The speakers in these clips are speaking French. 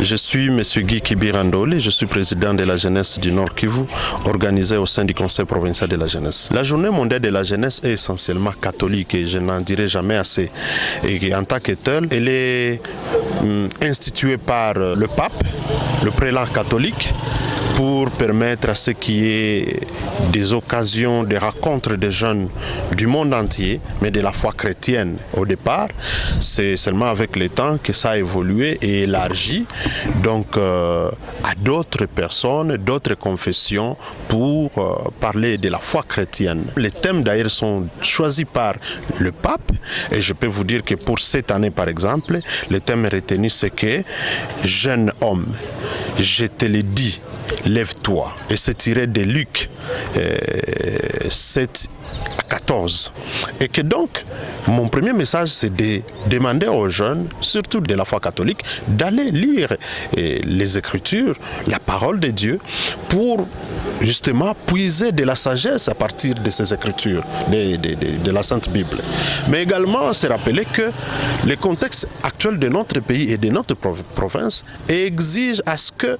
Je suis M. Guy Kibirandoli, je suis président de la jeunesse du Nord Kivu, organisée au sein du Conseil provincial de la jeunesse. La journée mondiale de la jeunesse est essentiellement catholique et je n'en dirai jamais assez. Et en tant que telle, elle est instituée par le pape, le prélat catholique, pour permettre à ce qu'il y ait des occasions de rencontres des jeunes du monde entier, mais de la foi chrétienne au départ. C'est seulement avec le temps que ça a évolué et élargi donc, à d'autres personnes, d'autres confessions pour parler de la foi chrétienne. Les thèmes d'ailleurs sont choisis par le pape et je peux vous dire que pour cette année par exemple, le thème retenu c'est que jeune homme, je te le dis, lève-toi. Et c'est tiré de Luc 7 à 14. Et que donc, mon premier message, c'est de demander aux jeunes, surtout de la foi catholique, d'aller lire les Écritures, la parole de Dieu, pour justement puiser de la sagesse à partir de ces Écritures, de la Sainte Bible. Mais également, se rappeler que le contexte actuel de notre pays et de notre province exige à ce que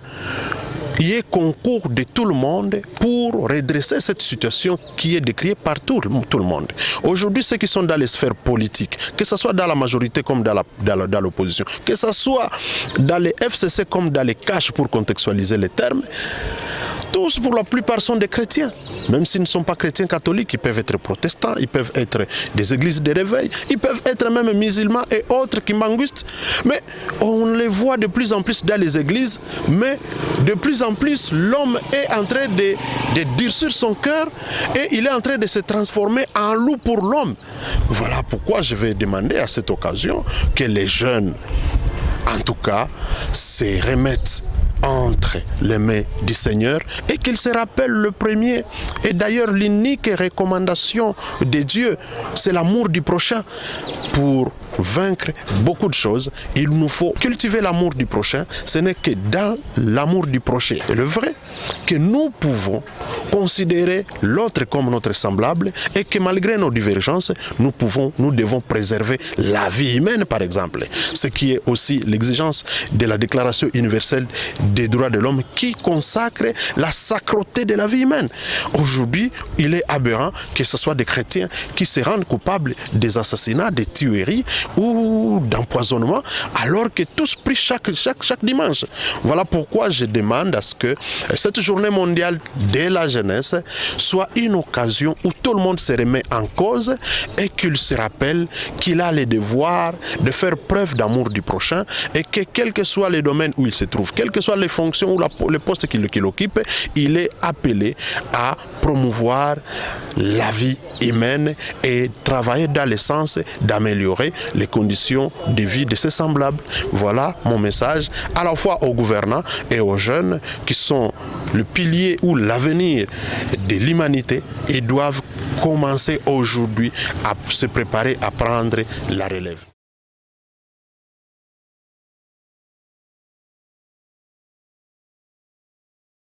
il y ait concours de tout le monde pour redresser cette situation qui est décriée par tout le monde. Aujourd'hui, ceux qui sont dans les sphères politiques, que ce soit dans la majorité comme dans l'opposition, que ce soit dans les FCC comme dans les caches pour contextualiser les termes, tous pour la plupart sont des chrétiens. Même s'ils ne sont pas chrétiens catholiques, ils peuvent être protestants, ils peuvent être des églises de réveil, ils peuvent être même musulmans et autres kimbanguistes. Mais on les voit de plus en plus dans les églises, mais de plus en plus l'homme est en train de durcir son cœur et il est en train de se transformer en loup pour l'homme. Voilà pourquoi je vais demander à cette occasion que les jeunes, en tout cas, se remettent entre les mains du Seigneur et qu'il se rappelle le premier et d'ailleurs l'unique recommandation de Dieu, c'est l'amour du prochain. Pour vaincre beaucoup de choses, il nous faut cultiver l'amour du prochain. Ce n'est que dans l'amour du prochain et le vrai que nous pouvons considérer l'autre comme notre semblable et que malgré nos divergences, nous devons préserver la vie humaine par exemple. Ce qui est aussi l'exigence de la Déclaration universelle des droits de l'homme qui consacre la sacreté de la vie humaine. Aujourd'hui, il est aberrant que ce soit des chrétiens qui se rendent coupables des assassinats, des tueries ou d'empoisonnement alors que tous prient chaque dimanche. Voilà pourquoi je demande à ce que cette journée mondiale de la jeunesse soit une occasion où tout le monde se remet en cause et qu'il se rappelle qu'il a le devoir de faire preuve d'amour du prochain et que quel que soit le domaine où il se trouve, quelles que soient les fonctions ou les postes qu'il occupe, il est appelé à promouvoir la vie humaine et travailler dans le sens d'améliorer les conditions de vie de ses semblables. Voilà mon message à la fois aux gouvernants et aux jeunes qui sont le pilier ou l'avenir de l'humanité et doivent commencer aujourd'hui à se préparer à prendre la relève.